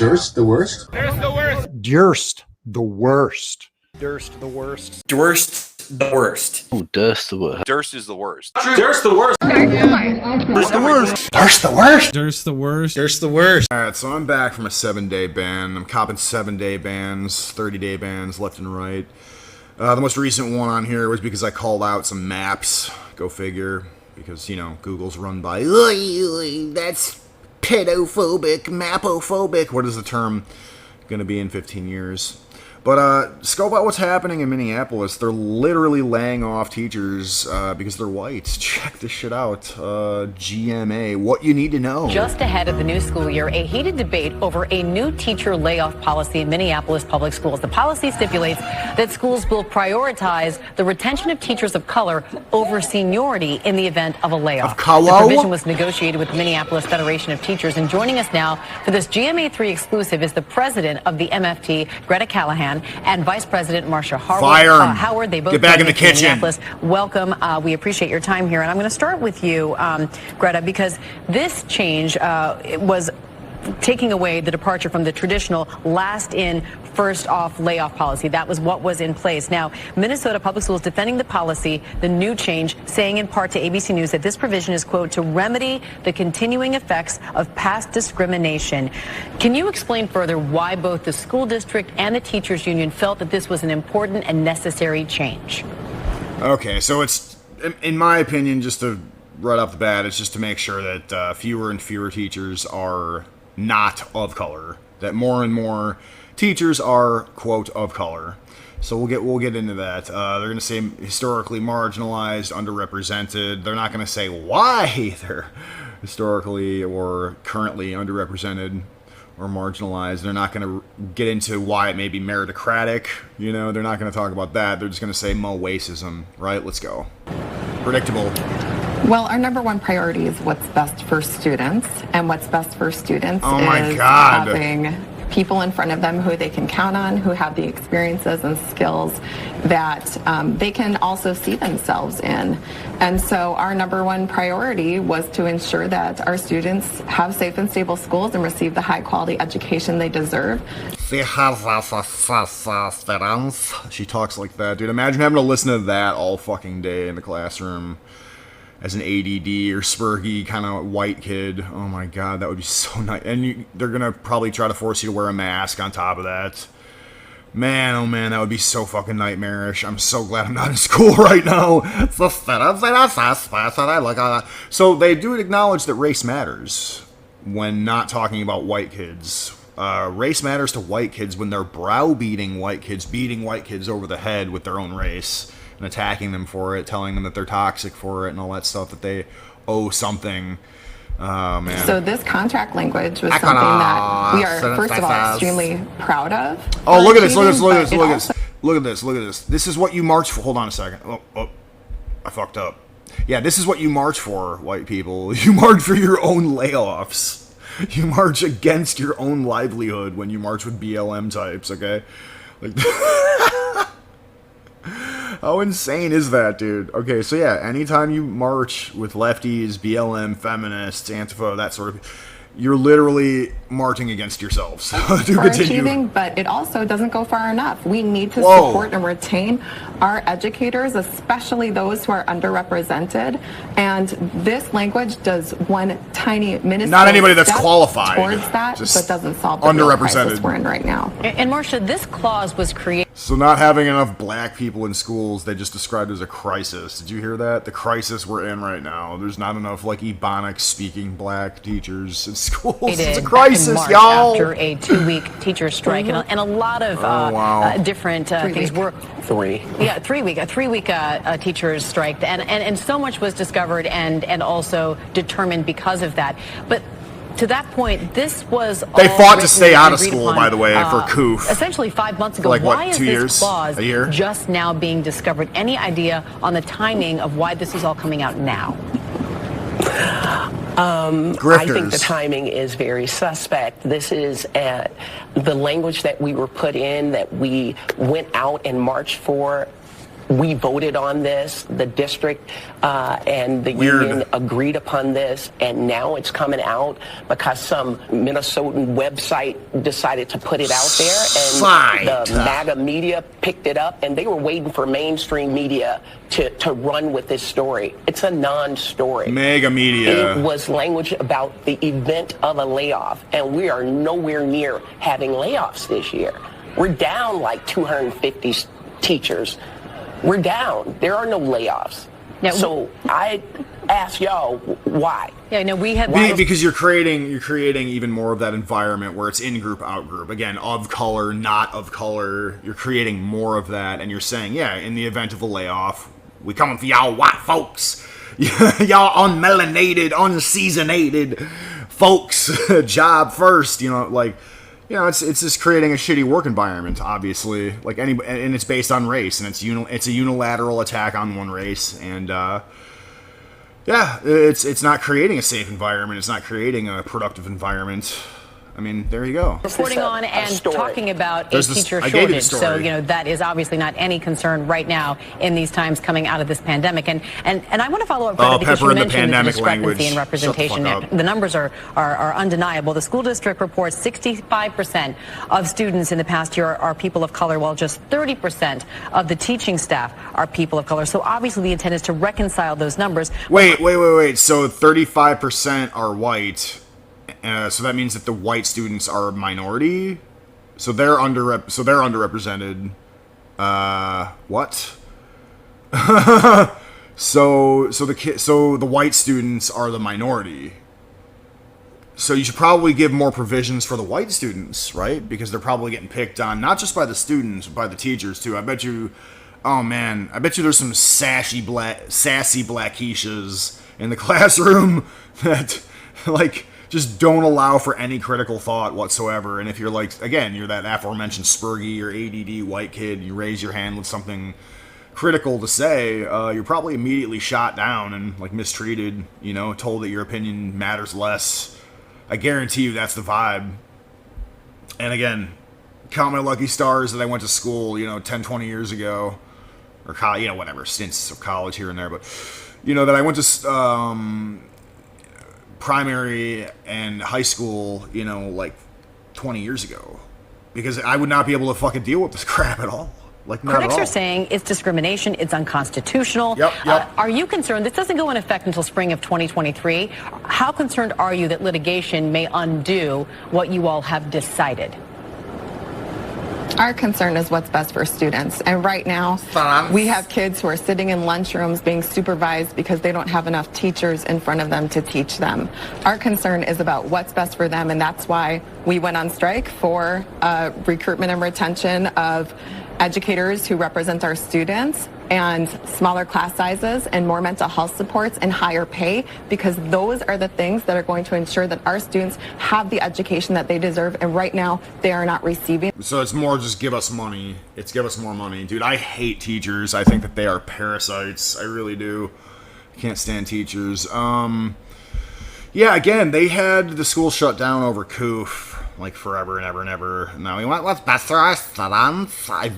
Durst the worst? Durst the worst. Durst the worst. Durst the worst. Durst the worst. Oh, Durst the worst. Durst is the worst. Durst the worst. Durst the worst. Durst the worst? Durst the worst. Durst the worst. Alright, so I'm back from a 7-day ban. I'm copping 7-day bans, 30-day bans, left and right. The most recent one on here was because I called out some maps. Go figure. Because, you know, Google's run by, that's pedophobic, mapophobic. What is the term going to be in 15 years? But scope out what's happening in Minneapolis. They're literally laying off teachers because they're white. Check this shit out. GMA, what you need to know. Just ahead of the new school year, a heated debate over a new teacher layoff policy in Minneapolis public schools. The policy stipulates that schools will prioritize the retention of teachers of color over seniority in the event of a layoff. Of color? The provision was negotiated with the Minneapolis Federation of Teachers. And joining us now for this GMA3 exclusive is the president of the MFT, Greta Callahan, and Vice President Marcia Howard. They both get back in the kitchen. Welcome. We appreciate your time here. And I'm going to start with you, Greta, because this change was taking away the departure from the traditional last in, first off layoff policy. That was what was in place. Now, Minnesota Public Schools defending the policy, the new change, saying in part to ABC News that this provision is, quote, to remedy the continuing effects of past discrimination. Can you explain further why both the school district and the teachers union felt that this was an important and necessary change? Okay, so it's, in my opinion, just to right off the bat, it's just to make sure that fewer and fewer teachers are not of color, that more and more teachers are, quote, of color. So we'll get into that. They're going to say historically marginalized, underrepresented. They're not going to say why they're historically or currently underrepresented or marginalized. They're not going to get into why it may be meritocratic. You know, they're not going to talk about that. They're just going to say mo wacism, right? Let's go. Predictable. Well, our number one priority is what's best for students, and what's best for students is having people in front of them who they can count on, who have the experiences and skills that they can also see themselves in. And so our number one priority was to ensure that our students have safe and stable schools and receive the high quality education they deserve. She talks like that, dude. Imagine having to listen to that all fucking day in the classroom as an ADD or spurgy kind of white kid. Oh my god, that would be so nice. And they're gonna probably try to force you to wear a mask on top of that. Man, oh man, that would be so fucking nightmarish. I'm so glad I'm not in school right now. So they do acknowledge that race matters when not talking about white kids. Race matters to white kids when they're browbeating white kids, beating white kids over the head with their own race and attacking them for it, telling them that they're toxic for it and all that stuff, that they owe something. Man. So this contract language was something that we are, first of all, extremely proud of. Oh, look at this, look at this, look at this, look at this, look at this, look at this. This is what you march for. Hold on a second. Oh, I fucked up. Yeah, this is what you march for, white people. You march for your own layoffs. You march against your own livelihood when you march with BLM types, okay? Like, how insane is that, dude? Okay, so yeah, anytime you march with lefties, BLM, feminists, Antifa, that sort of, you're literally marching against yourselves. For achieving, but it also doesn't go far enough. We need to support and retain our educators, especially those who are underrepresented. And this language does one tiny minuscule not anybody that's qualified towards that, but doesn't solve the real crisis we're in right now. And Marcia, this clause was created. So not having enough black people in schools, they just described as a crisis. Did you hear that? The crisis we're in right now. There's not enough like Ebonics speaking black teachers in schools. It's a crisis, y'all. After a 2-week teacher strike and a lot of different things were. A 3-week teachers strike, and so much was discovered and also determined because of that. But to that point, this was they fought to stay out of school, by the way, for COOF. Essentially 5 months ago. Like, why what, is 2 years? This clause a year? Just now being discovered? Any idea on the timing of why this is all coming out now? I think the timing is very suspect. This is the language that we were put in, that we went out and marched for. We voted on this. The district and the Weird. union agreed upon this, and now it's coming out because some Minnesotan website decided to put it out there, and the MAGA media picked it up, and they were waiting for mainstream media to run with this story. It's a non-story. MAGA media. It was language about the event of a layoff, and we are nowhere near having layoffs this year. We're down like 250 teachers. We're down. There are no layoffs. Now, so I ask y'all, why? Yeah, no, we have because you're creating even more of that environment where it's in group, out group. Again, of color, not of color. You're creating more of that, and you're saying, yeah, in the event of a layoff, we coming for y'all white folks, y'all unmelanated, unseasonated folks, job first. It's just creating a shitty work environment, obviously. And it's based on race, and it's a unilateral attack on one race, and it's not creating a safe environment. It's not creating a productive environment. I mean, there you go. Reporting on and talking about a teacher shortage. So, that is obviously not any concern right now in these times coming out of this pandemic. And I want to follow up, Greta, because you mentioned the discrepancy in representation. The numbers are undeniable. The school district reports 65% of students in the past year are people of color, while just 30% of the teaching staff are people of color. So obviously the intent is to reconcile those numbers. Wait. So 35% are white. So that means that the white students are a minority, so they're underrepresented. What? so the white students are the minority. So you should probably give more provisions for the white students, right? Because they're probably getting picked on, not just by the students, but by the teachers too. I bet you there's some sassy black Keishas in the classroom that just don't allow for any critical thought whatsoever. And if you're you're that aforementioned spurgy or ADD white kid, you raise your hand with something critical to say, you're probably immediately shot down and mistreated, told that your opinion matters less. I guarantee you that's the vibe. And again, count my lucky stars that I went to school, 10, 20 years ago, or whatever, stints of college here and there, but that I went to primary and high school, 20 years ago, because I would not be able to fucking deal with this crap at all. Critics are saying it's discrimination, it's unconstitutional. Yep. Are you concerned? This doesn't go in effect until spring of 2023. How concerned are you that litigation may undo what you all have decided? Our concern is what's best for students. And right now, we have kids who are sitting in lunchrooms being supervised because they don't have enough teachers in front of them to teach them. Our concern is about what's best for them, and that's why we went on strike for recruitment and retention of educators who represent our students, and smaller class sizes and more mental health supports and higher pay, because those are the things that are going to ensure that our students have the education that they deserve, and right now they are not receiving. So it's more just give us money. It's give us more money. Dude, I hate teachers. I think that they are parasites. I really do. I can't stand teachers. Yeah, again, they had the school shut down over COOF forever and ever and ever. Now we want what's best for our students. I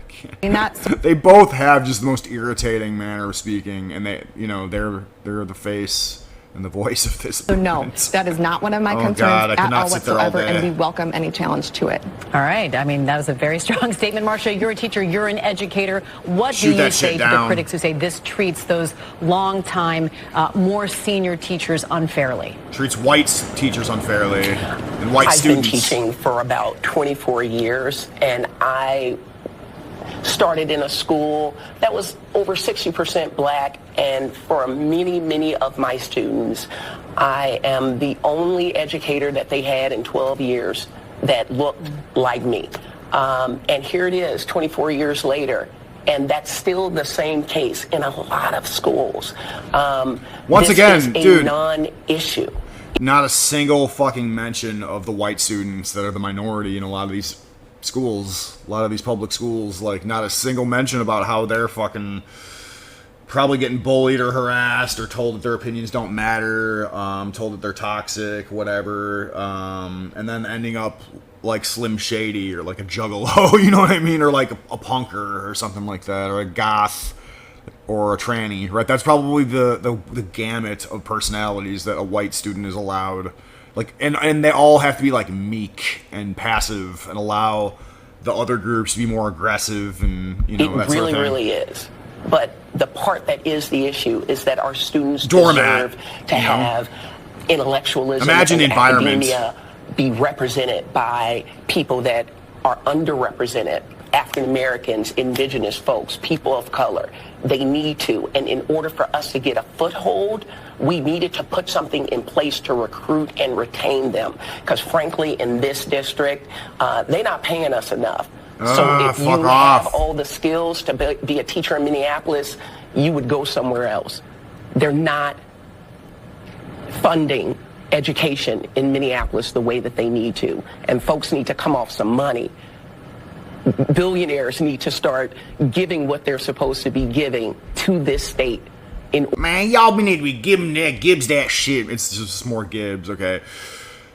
can't. They both have just the most irritating manner of speaking, and they're the face and the voice of this. So no, that is not one of my concerns at all whatsoever, and we welcome any challenge to it. All right. I mean, that was a very strong statement, Marcia. You're a teacher. You're an educator. What do you say to the critics who say this treats those long-time, more senior teachers unfairly? Treats white teachers unfairly and white students. I've been teaching for about 24 years, and I started in a school that was over 60% black, and for many of my students, I am the only educator that they had in 12 years that looked like me. And here it is 24 years later, and that's still the same case in a lot of schools. Once again, this is dude, a non-issue. Not a single fucking mention of the white students that are the minority in a lot of these schools, a lot of these public schools. Not a single mention about how they're fucking probably getting bullied or harassed or told that their opinions don't matter, told that they're toxic, whatever, and then ending up like Slim Shady or like a juggalo, you know what I mean, or like a punker or something like that, or a goth or a tranny, right? That's probably the gamut of personalities that a white student is allowed. Like, and they all have to be like meek and passive and allow the other groups to be more aggressive and, you know, that sort of thing. It really is. But the part that is the issue is that our students Doormat, deserve to have intellectualism Imagine and environment. academia be represented by people that are underrepresented. African Americans, indigenous folks, people of color. They need to. And in order for us to get a foothold, we needed to put something in place to recruit and retain them. Because frankly, in this district, they're not paying us enough. So if you have all the skills to be a teacher in Minneapolis, you would go somewhere else. They're not funding education in Minneapolis the way that they need to. And folks need to come off some money. Billionaires need to start giving what they're supposed to be giving to this state. Man, y'all need to be giving that Gibbs that shit. It's just more Gibbs, okay?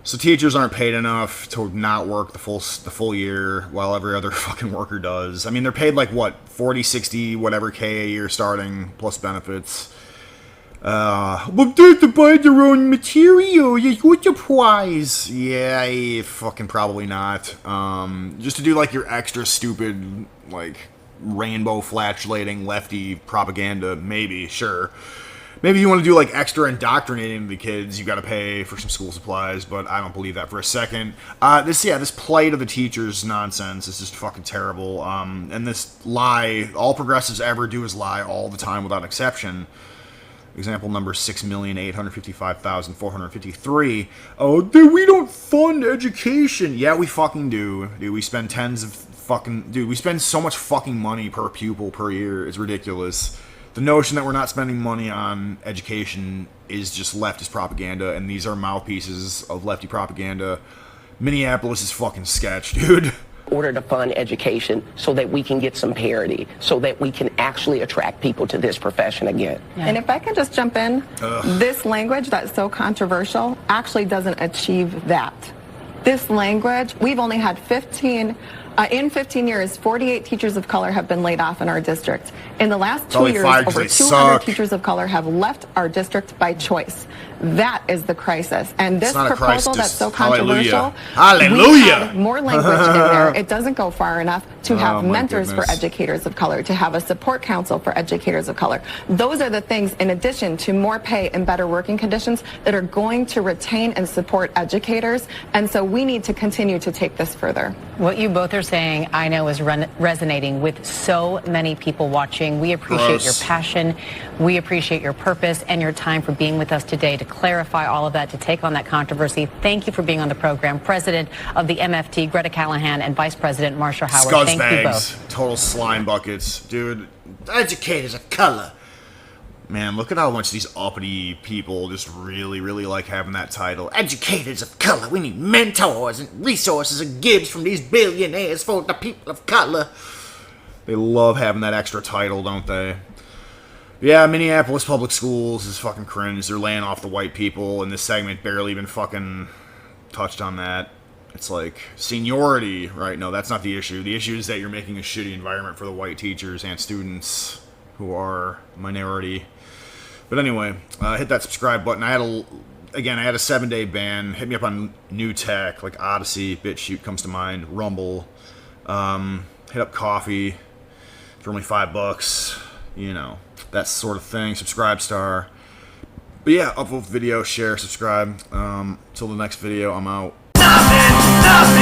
So teachers aren't paid enough to not work the full year while every other fucking worker does. I mean, they're paid like, what, 40, 60, whatever K a year starting, plus benefits. But they have to buy their own material. What's the prize? Yeah, fucking probably not. Just to do like your extra stupid, like, rainbow flatulating lefty propaganda, maybe, sure. Maybe you want to do like extra indoctrinating the kids, you got to pay for some school supplies, but I don't believe that for a second. This plight of the teachers nonsense is just fucking terrible. And this lie, all progressives ever do is lie all the time without exception. Example number 6,855,453. Oh, dude, we don't fund education. Yeah, we fucking do. Dude, we spend we spend so much fucking money per pupil per year. It's ridiculous. The notion that we're not spending money on education is just leftist propaganda, and these are mouthpieces of lefty propaganda. Minneapolis is fucking sketch, dude. In order to fund education so that we can get some parity, so that we can actually attract people to this profession again. Yeah. And if I can just jump in, this language that's so controversial actually doesn't achieve that. This language, we've only had 15 years, 48 teachers of color have been laid off in our district. In the last 2 years, over 200 teachers of color have left our district by choice. That is the crisis. And this proposal that's so controversial, we have more language in there. It doesn't go far enough to have mentors for educators of color, to have a support council for educators of color. Those are the things, in addition to more pay and better working conditions, that are going to retain and support educators. And so we need to continue to take this further. What you both are saying, I know, is resonating with so many people watching. We appreciate your passion. We appreciate your purpose and your time for being with us today to clarify all of that, to take on that controversy. Thank you for being on the program. President of the MFT, Greta Callahan, and Vice President Marsha Howard. Thank you both. Total slime buckets. Dude, educators of color. Man, look at how much these uppity people just really, really like having that title. Educators of color. We need mentors and resources and gifts from these billionaires for the people of color. They love having that extra title, don't they? Yeah, Minneapolis public schools is fucking cringe. They're laying off the white people, and this segment barely even fucking touched on that. It's like seniority, right? No, that's not the issue. The issue is that you're making a shitty environment for the white teachers and students who are minority. But anyway, hit that subscribe button. I had a 7-day ban. Hit me up on new tech, like Odyssey, BitChute comes to mind, Rumble. Hit up Coffee for only $5. You know, that sort of thing. Subscribe star. But yeah, upvote video, share, subscribe. Till the next video, I'm out. Nothing